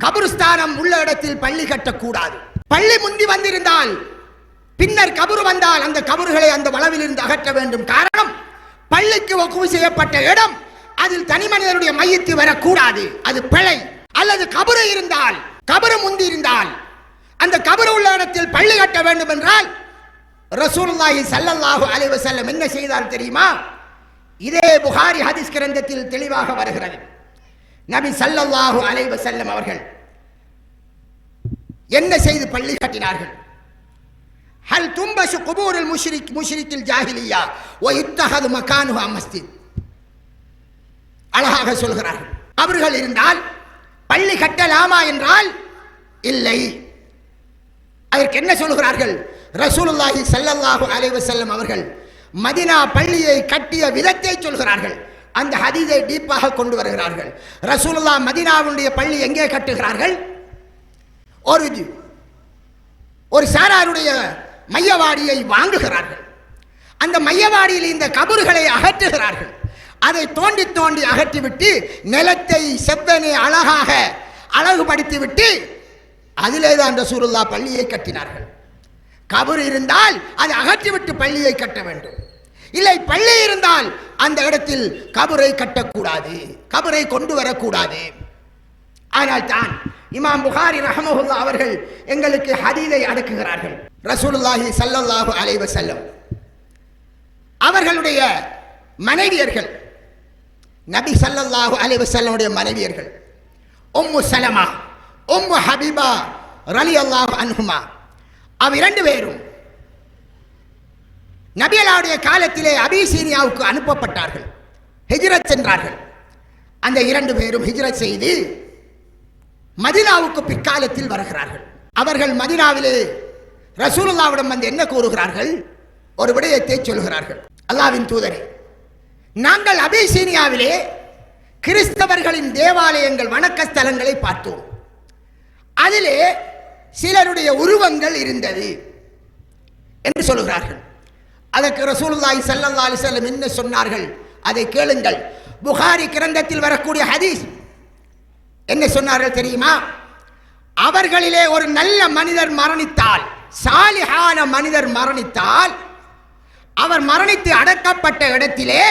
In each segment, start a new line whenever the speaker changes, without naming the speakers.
கபருஸ்தானம் உள்ள இடத்தில் பள்ளி கட்டக்கூடாது. பள்ளி முந்தி வந்திருந்தால் பின்னர் கபரு வந்தால் அந்த கபறுகளை அந்த வளவில் இருந்து அகற்ற வேண்டும். காரணம், பள்ளிக்கு வக்ஃபு செய்யப்பட்ட இடம், அதில் தனி மனிதனுடைய மையத்து வரக்கூடாது, அது பிழை. அல்லது கபரு இருந்தால், கபரு முந்தி இருந்தால் அந்த கபரு உள்ள இடத்தில் பள்ளி கட்ட வேண்டும் என்றால் ரசூலுல்லாஹி ஸல்லல்லாஹு அலைஹி வஸல்லம் என்ன செய்தார் தெரியுமா? இதே புகாரி ஹதீஸ் கிரந்தத்தில் தெளிவாக வருகிறது. நபி ஸல்லல்லாஹு அலைஹி வஸல்லம் அவர்கள் என்ன செய்து பள்ளி கட்டினார்கள்? ஹல் தும்பஷு குபூருல் முஷ்ரிக்கில் ஜாஹிலியா வ இத்தஹது மகானுஹா மஸ்ஜித். அழகாக சொல்கிறார்கள். கபர்கள் இருந்தால் பள்ளி கட்டலாமா என்றால் இல்லை. அதற்கு என்ன சொல்கிறார்கள்? ரசூலுல்லாஹி ஸல்லல்லாஹு அலைஹி வஸல்லம் அவர்கள் மதீனா பள்ளியை கட்டிய விதத்தை சொல்கிறார்கள். அந்த ஹதீஸை டீப்பாக கொண்டு வருகிறார்கள். ரசூலுல்லாஹ் மதீனாவுடைய பள்ளி எங்கே கட்டுகிறார்கள்? ஒரு சாராருடைய மையவாடியை வாங்குகிறார்கள். அந்த மையவாடியில் இந்த கபறுகளை அகற்றுகிறார்கள். அதை தோண்டி தோண்டி அகற்றிவிட்டு நிலத்தை செவ்வனே அழகாக அழகுபடுத்திவிட்டு அதிலே தான் ரசூலுல்லாஹ் பள்ளியை கட்டினார்கள். கபர் இருந்தால் அதை அகற்றிவிட்டு பள்ளியை கட்ட வேண்டும். இல்லை, பள்ளி இருந்தால் அந்த இடத்தில் கபரை கட்டக்கூடாது, கபரை கொண்டு வரக்கூடாது. ஆனால் தான் இமாம் புகாரி ரஹ்மஹுல்லாஹ் அவர்கள் எங்களுக்கு ஹதீஸை அடக்குகிறார்கள். ரசூலுல்லாஹி ஸல்லல்லாஹு அலைஹி வஸல்லம் அவர்களுடைய மனைவியர்கள், நபி ஸல்லல்லாஹு அலைஹி வஸல்லமுடைய மனைவியர்கள் உம்மு சலமா, உம்மு ஹபீபா ரலியல்லாஹு அன்ஹுமா, இரண்டு பேரும் நபியலாவுடைய காலத்திலே அபிசீனியாவுக்கு அனுப்பப்பட்டார்கள், ஹிஜ்ரத் சென்றார்கள். அந்த இரண்டு பேரும் ஹிஜ்ரத் செய்து மதீனாவுக்கு பிற்காலத்தில் வருகிறார்கள். அவர்கள் மதீனாவிலே ரசூலுல்லாஹ்விடம் வந்து என்ன கூறுகிறார்கள்? ஒரு விடயத்தை சொல்கிறார்கள். அல்லாஹ்வின் தூதரே, நாங்கள் அபிசீனியாவிலே கிறிஸ்தவர்களின் தேவாலயங்கள், வணக்க ஸ்தலங்களை பார்த்தோம். அதிலே சிலருடைய உருவங்கள் இருந்தது என்று சொல்கிறார்கள். அதற்கு ரசூலுல்லாஹி ஸல்லல்லாஹு அலைஹி வஸல்லம் என்ன சொன்னார்கள்? அதை கேளுங்கள். புகாரி கிரந்தத்தில் வரக்கூடிய ஹதீஸ். என்ன சொன்னார்கள் தெரியுமா? அவர்களிலே ஒரு நல்ல மனிதர் மரணித்தால், சாலிஹான மனிதர் மரணித்தால், அவர் மரணித்து அடக்கப்பட்ட இடத்திலே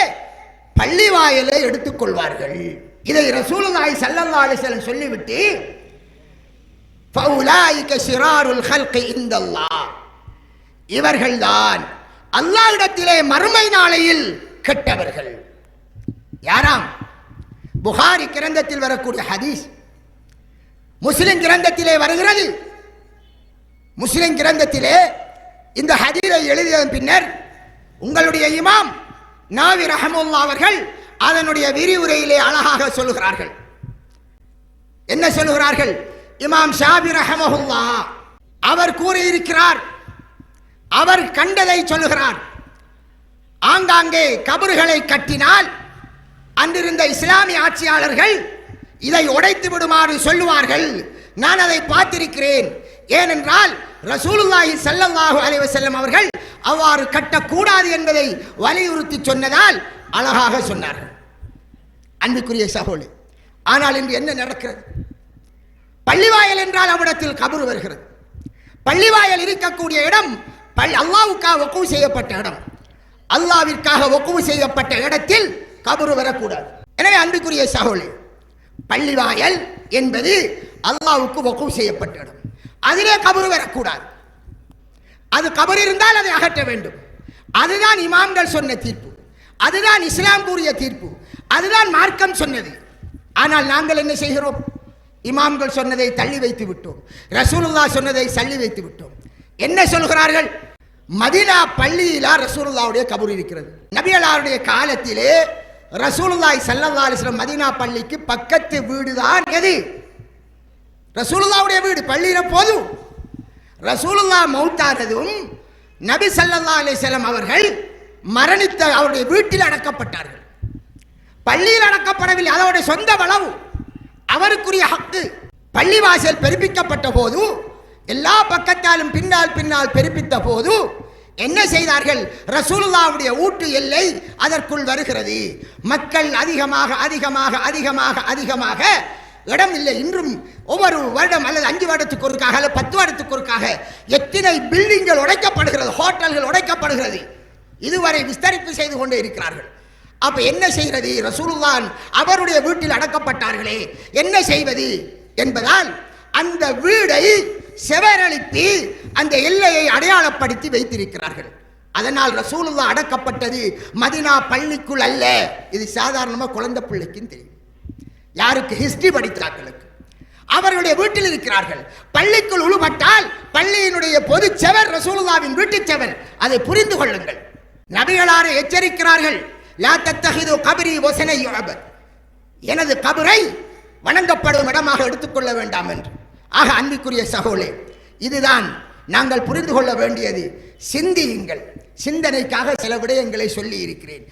பள்ளிவாயலை எடுத்துக்கொள்வார்கள். இதை ரசூலுல்லாஹி ஸல்லல்லாஹு அலைஹி வஸல்லம் சொல்லிவிட்டு ஃபௌலாயிக ஷிராருல் ஹல்கி இந்தல்லாஹ், இவர்கள்தான் அல்லாஹ்விடத்திலே மறுமை நாளையில் கெட்டவர்கள். யாராம்? புகாரி கிரந்தத்தில் வரக்கூடிய ஹதீஸ் முஸ்லிம் கிரந்தத்திலே வருகிறது. முஸ்லிம் கிரந்தத்திலே இந்த ஹதீஸை எழுதிய பின்னர் உங்களுடைய இமாம் நாவி ரஹ்மத்துல்லாஹி அவர்கள் அதனுடைய விரிவுரையிலே அழகாக சொல்கிறார்கள். என்ன சொல்கிறார்கள்? இமாம் ஷாபி ரஹ்மத்துல்லாஹ் அவர் கூறியிருக்கிறார், அவர் கண்டதை சொல்கிறார். ஆங்காங்கே கபறுகளை கட்டினால் அன்றிருந்த இஸ்லாமிய ஆட்சியாளர்கள் இதை உடைத்து விடுமாறு சொல்லுவார்கள். நான் அதை பார்த்திருக்கிறேன். ஏனென்றால் ரசூலுல்லாஹி ஸல்லல்லாஹு அலைஹி வஸல்லம் அவர்கள் அவ்வாறு கட்டக்கூடாது என்பதை வலியுறுத்தி சொன்னதால் அழகாக சொன்னார்கள். அன்புக்குரிய சகோதரி, ஆனால் இன்று என்ன நடக்கிறது? பள்ளிவாயல் என்றால் அவ்விடத்தில் கபறு வருகிறது. பள்ளிவாயல் இருக்கக்கூடிய இடம் அல்லாஹ்வுக்காக வக்ஃபு செய்யப்பட்ட இடம். அல்லாஹ்விற்காக வக்ஃபு செய்யப்பட்ட இடத்தில் கபறு வரக்கூடாது. எனவே அன்புக்குரிய சகோதரி, பள்ளிவாயல் என்பது அல்லாஹ்வுக்கு வக்ஃபு செய்யப்பட்ட இடம். அதிலே கபறு வரக்கூடாது. அது கபர் இருந்தால் அதை அகற்ற வேண்டும். அதுதான் இமாம்கள் சொன்ன தீர்ப்பு, அதுதான் இஸ்லாம் கூறிய தீர்ப்பு, அதுதான் மார்க்கம் சொன்னது. ஆனால் நாங்கள் என்ன செய்கிறோம்? இமாம்கள் சொன்னதை தள்ளி வைத்து விட்டோம், ரசூலுல்லாஹ் சொன்னதை தள்ளி வைத்து விட்டோம். என்ன சொல்கிறார்கள்? மதீனா பள்ளியில ரசூலுல்லாஹ்வுடைய கபர் இருக்கிறது. நபியலாருடைய காலத்திலே ரசூலுல்லாஹி ஸல்லல்லாஹு அலைஹி வஸல்லம் மதீனா பள்ளிக்கு பக்கத்து வீடுதான் எது? ரசூலுல்லாஹ்வுடைய வீடு. பள்ளியில போதும். ரசூலுல்லாஹ் மௌத்தானதும் நபி ஸல்லல்லாஹு அலைஹி வஸல்லம் அவர்கள் மரணித்த அவருடைய வீட்டில் அடக்கப்பட்டார்கள். பள்ளியில் அடக்கப்படவில்லை. அதோடைய சொந்த வளவு, அவருக்குரிய ஹக்கு. பள்ளிவாசல் பெருப்பிக்கப்பட்ட போது, எல்லா பக்கத்தாலும் பின்னால் பின்னால் பெருப்பித்த போது என்ன செய்தார்கள்? ரசூலுல்லாஹ்வுடைய ஊட்டு எல்லை அதற்குள் வருகிறது. மக்கள் அதிகமாக அதிகமாக அதிகமாக அதிகமாக இடம் இல்லை. இன்றும் ஒவ்வொரு வருடம் அல்லது 5 வருடத்துக்கு ஒருக்காக அல்லது 10 வருடத்துக்கு ஒருக்காக எத்தனை பில்டிங்கள் உடைக்கப்படுகிறது, ஹோட்டல்கள் உடைக்கப்படுகிறது. இதுவரை விஸ்தரிப்பு செய்து கொண்டே இருக்கிறார்கள். அப்ப என்ன செய்கிறது? ரசூலுல்லாஹ் அவருடைய வீட்டில் அடக்கப்பட்டார்களே, என்ன செய்வது என்பதால் அந்த வீடை செவரளித்து அந்த எல்லையை அடையாளப்படுத்தி வைத்திருக்கிறார்கள். அதனால் ரசூலுல்லாஹ் அடக்கப்பட்டது மதீனா பள்ளிக்குள் அல்ல. இது சாதாரணமாக குழந்தை பிள்ளைக்கும் தெரியும், யாருக்கு ஹிஸ்டரி படித்தார்களுக்கு. அவர்களுடைய வீட்டில் இருக்கிறார்கள். பள்ளிக்குள் உழுபட்டால் பள்ளியினுடைய பொது செவர் ரசூலுல்லாஹ்வின் வீட்டு செவர். அதை புரிந்து கொள்ளுங்கள். நபிகளாரை எச்சரிக்கிறார்கள், லா தத்தஹிது கப்ரி வஸனை யுஅபத், எனது கபரை வணங்கப்படும் இடமாக எடுத்துக்கொள்ள வேண்டாம் என்று. ஆக அன்பிற்குரிய சகோதரே, இதுதான் நாங்கள் புரிந்து கொள்ள வேண்டியது. சிந்தியுங்கள். சிந்தனைக்காக சில விடயங்களை சொல்லி இருக்கிறேன்.